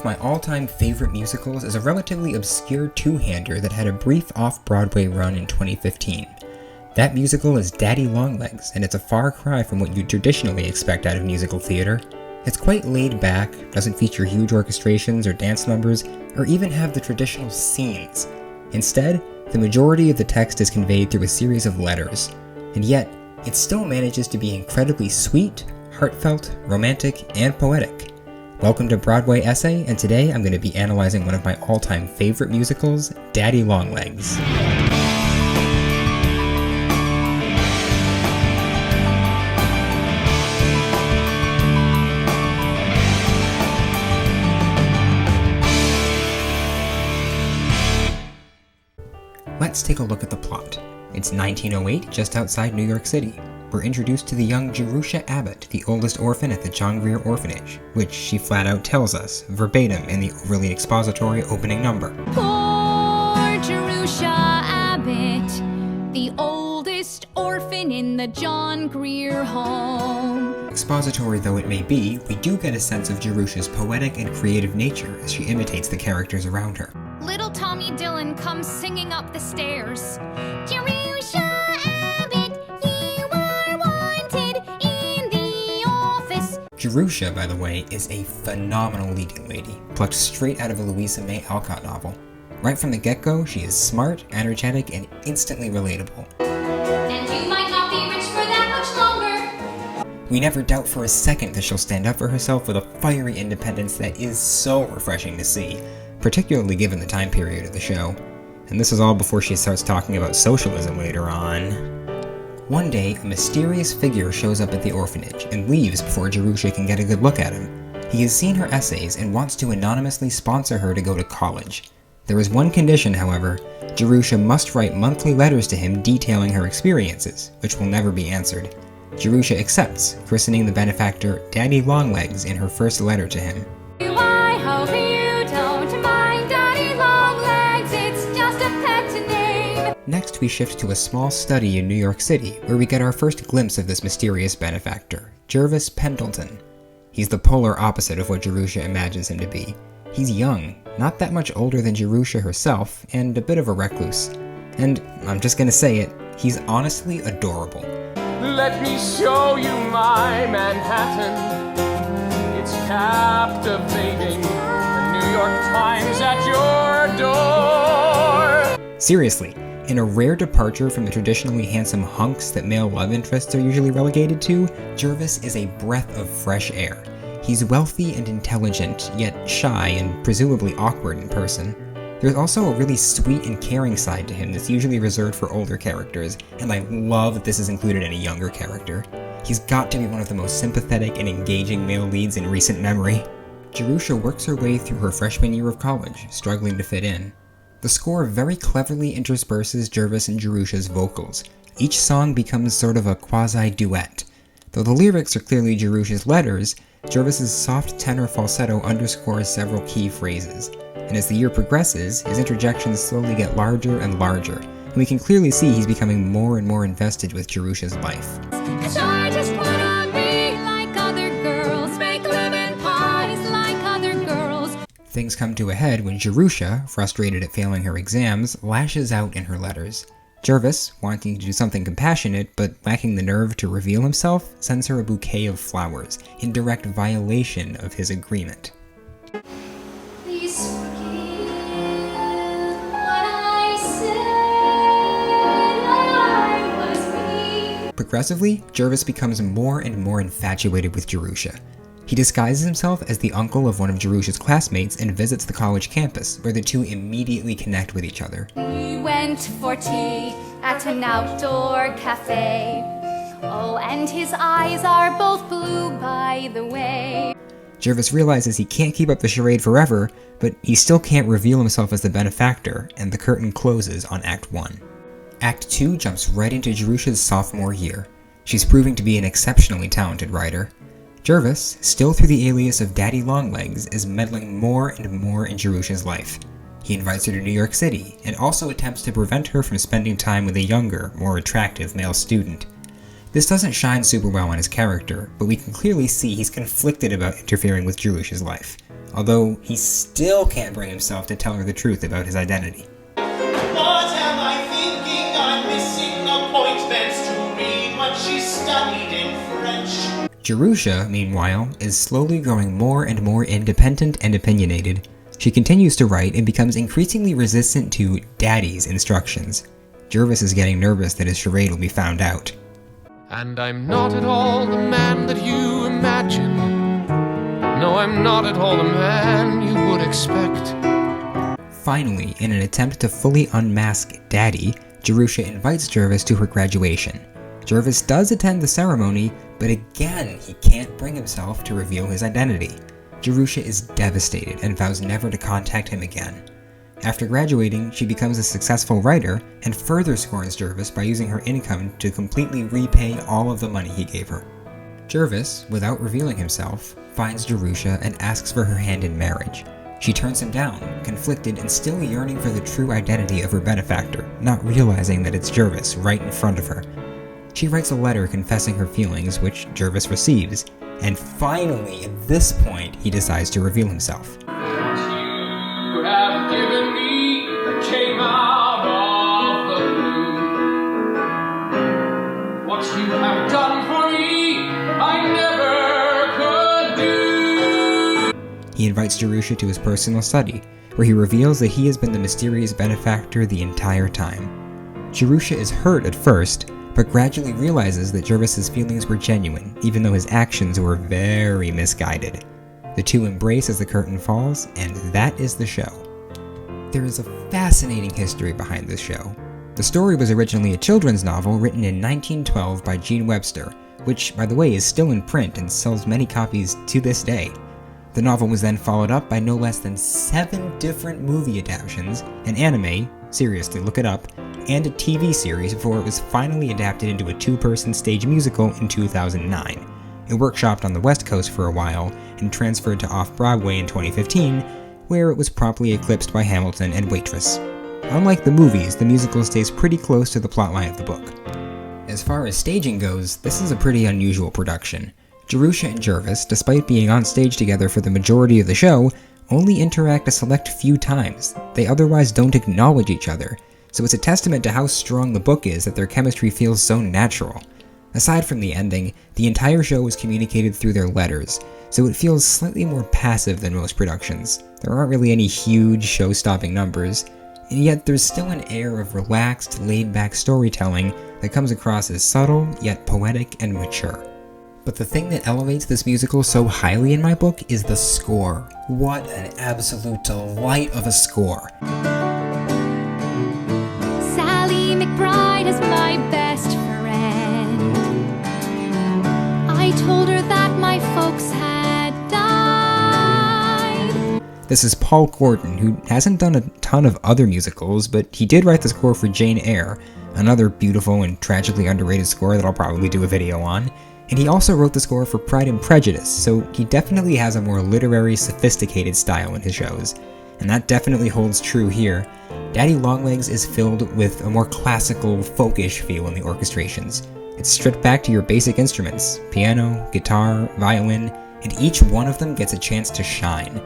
of my all-time favorite musicals is a relatively obscure two-hander that had a brief off-Broadway run in 2015. That musical is Daddy Longlegs, and it's a far cry from what you'd traditionally expect out of musical theater. It's quite laid back, doesn't feature huge orchestrations or dance numbers, or even have the traditional scenes. Instead, the majority of the text is conveyed through a series of letters, and yet, it still manages to be incredibly sweet, heartfelt, romantic, and poetic. Welcome to Broadway Essay, and today I'm going to be analyzing one of my all-time favorite musicals, Daddy Longlegs. Let's take a look at the plot. It's 1908, just outside New York City. We're introduced to the young Jerusha Abbott, the oldest orphan at the John Grier Orphanage, which she flat out tells us, verbatim in the overly expository opening number. Poor Jerusha Abbott, the oldest orphan in the John Grier home. Expository though it may be, we do get a sense of Jerusha's poetic and creative nature as she imitates the characters around her. Little Tommy Dillon comes singing up the stairs. Jerusha Abbott, you are wanted in the office. Jerusha, by the way, is a phenomenal leading lady, plucked straight out of a Louisa May Alcott novel. Right from the get-go, she is smart, energetic, and instantly relatable. And you might not be rich for that much longer. We never doubt for a second that she'll stand up for herself with a fiery independence that is so refreshing to see, particularly given the time period of the show. And this is all before she starts talking about socialism later on. One day, a mysterious figure shows up at the orphanage and leaves before Jerusha can get a good look at him. He has seen her essays and wants to anonymously sponsor her to go to college. There is one condition, however. Jerusha must write monthly letters to him detailing her experiences, which will never be answered. Jerusha accepts, christening the benefactor Daddy Longlegs in her first letter to him. I hope you don't mind Daddy Longlegs, it's just a pet name. Next, we shift to a small study in New York City, where we get our first glimpse of this mysterious benefactor, Jervis Pendleton. He's the polar opposite of what Jerusha imagines him to be. He's young, not that much older than Jerusha herself, and a bit of a recluse. And, I'm just gonna say it, he's honestly adorable. Let me show you my Manhattan. It's captivating. The New York Times at your door. Seriously, in a rare departure from the traditionally handsome hunks that male love interests are usually relegated to, Jervis is a breath of fresh air. He's wealthy and intelligent, yet shy and presumably awkward in person. There's also a really sweet and caring side to him that's usually reserved for older characters, and I love that this is included in a younger character. He's got to be one of the most sympathetic and engaging male leads in recent memory. Jerusha works her way through her freshman year of college, struggling to fit in. The score very cleverly intersperses Jervis and Jerusha's vocals. Each song becomes sort of a quasi-duet. Though the lyrics are clearly Jerusha's letters, Jervis's soft tenor falsetto underscores several key phrases. And as the year progresses, his interjections slowly get larger and larger, and we can clearly see he's becoming more and more invested with Jerusha's life. So I just wanna be like other girls, make living pies like other girls. Things come to a head when Jerusha, frustrated at failing her exams, lashes out in her letters. Jervis, wanting to do something compassionate but lacking the nerve to reveal himself, sends her a bouquet of flowers, in direct violation of his agreement. Please forgive what I said I was weak. Progressively, Jervis becomes more and more infatuated with Jerusha. He disguises himself as the uncle of one of Jerusha's classmates and visits the college campus, where the two immediately connect with each other. We went for tea at an outdoor cafe. Oh, and his eyes are both blue, by the way. Jervis realizes he can't keep up the charade forever, but he still can't reveal himself as the benefactor, and the curtain closes on Act 1. Act 2 jumps right into Jerusha's sophomore year. She's proving to be an exceptionally talented writer. Jervis, still through the alias of Daddy Longlegs, is meddling more and more in Jerusha's life. He invites her to New York City, and also attempts to prevent her from spending time with a younger, more attractive male student. This doesn't shine super well on his character, but we can clearly see he's conflicted about interfering with Jerusha's life. although he still can't bring himself to tell her the truth about his identity. What am I thinking? I'm missing appointments to read what she studied in French. Jerusha, meanwhile, is slowly growing more and more independent and opinionated. She continues to write and becomes increasingly resistant to Daddy's instructions. Jervis is getting nervous that his charade will be found out. And I'm not at all the man that you imagine. No, I'm not at all the man you would expect. Finally, in an attempt to fully unmask Daddy, Jerusha invites Jervis to her graduation. Jervis does attend the ceremony, but again, he can't bring himself to reveal his identity. Jerusha is devastated and vows never to contact him again. After graduating, she becomes a successful writer and further scorns Jervis by using her income to completely repay all of the money he gave her. Jervis, without revealing himself, finds Jerusha and asks for her hand in marriage. She turns him down, conflicted and still yearning for the true identity of her benefactor, not realizing that it's Jervis right in front of her. She writes a letter confessing her feelings, which Jervis receives, and finally, at this point, he decides to reveal himself. What you have given me came out of the blue. What you have done for me, I never could do. He invites Jerusha to his personal study, where he reveals that he has been the mysterious benefactor the entire time. Jerusha is hurt at first, but gradually realizes that Jervis's feelings were genuine, even though his actions were very misguided. The two embrace as the curtain falls, and that is the show. There is a fascinating history behind this show. The story was originally a children's novel written in 1912 by Gene Webster, which, by the way, is still in print and sells many copies to this day. The novel was then followed up by no less than 7 different movie adaptations, an anime, seriously look it up, and a TV series before it was finally adapted into a 2-person stage musical in 2009. It workshopped on the West Coast for a while and transferred to Off-Broadway in 2015, where it was promptly eclipsed by Hamilton and Waitress. Unlike the movies, the musical stays pretty close to the plotline of the book. As far as staging goes, this is a pretty unusual production. Jerusha and Jervis, despite being on stage together for the majority of the show, only interact a select few times. They otherwise don't acknowledge each other, so it's a testament to how strong the book is that their chemistry feels so natural. Aside from the ending, the entire show is communicated through their letters, so it feels slightly more passive than most productions. There aren't really any huge show-stopping numbers, and yet there's still an air of relaxed, laid-back storytelling that comes across as subtle, yet poetic and mature. But the thing that elevates this musical so highly in my book is the score. What an absolute delight of a score. Sally McBride is my best friend. I told her that my folks had died. This is Paul Gordon, who hasn't done a ton of other musicals, but he did write the score for Jane Eyre, another beautiful and tragically underrated score that I'll probably do a video on. And he also wrote the score for Pride and Prejudice, so he definitely has a more literary, sophisticated style in his shows. And that definitely holds true here. Daddy Longlegs is filled with a more classical, folkish feel in the orchestrations. It's stripped back to your basic instruments, piano, guitar, violin, and each one of them gets a chance to shine.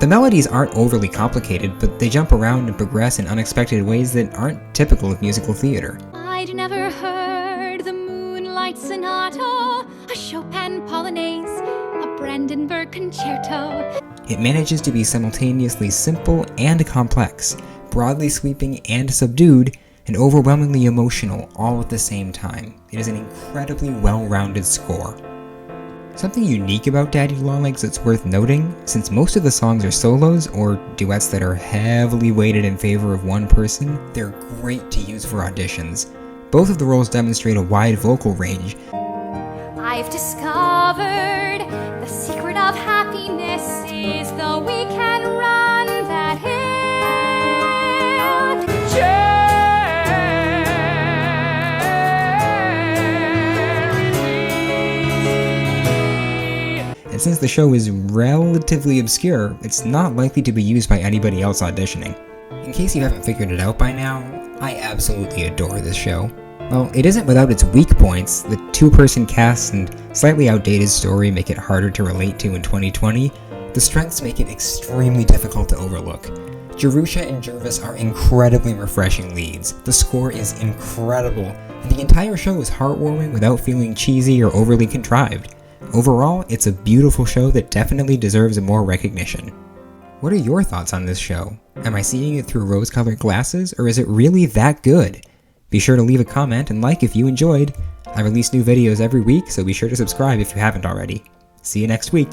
The melodies aren't overly complicated, but they jump around and progress in unexpected ways that aren't typical of musical theater. I'd never heard the Moonlight Sonata, a Chopin Polonaise, a Brandenburg Concerto. It manages to be simultaneously simple and complex, broadly sweeping and subdued, and overwhelmingly emotional all at the same time. It is an incredibly well-rounded score. Something unique about Daddy Longlegs that's worth noting, since most of the songs are solos or duets that are heavily weighted in favor of one person, they're great to use for auditions. Both of the roles demonstrate a wide vocal range. I've discovered the secret of happiness is though we can run that hill. And since the show is relatively obscure, it's not likely to be used by anybody else auditioning. In case you haven't figured it out by now, I absolutely adore this show. Well, it isn't without its weak points. The 2-person cast and slightly outdated story make it harder to relate to in 2020. The strengths make it extremely difficult to overlook. Jerusha and Jervis are incredibly refreshing leads, the score is incredible, and the entire show is heartwarming without feeling cheesy or overly contrived. Overall, it's a beautiful show that definitely deserves more recognition. What are your thoughts on this show? Am I seeing it through rose-colored glasses, or is it really that good? Be sure to leave a comment and like if you enjoyed. I release new videos every week, so be sure to subscribe if you haven't already. See you next week!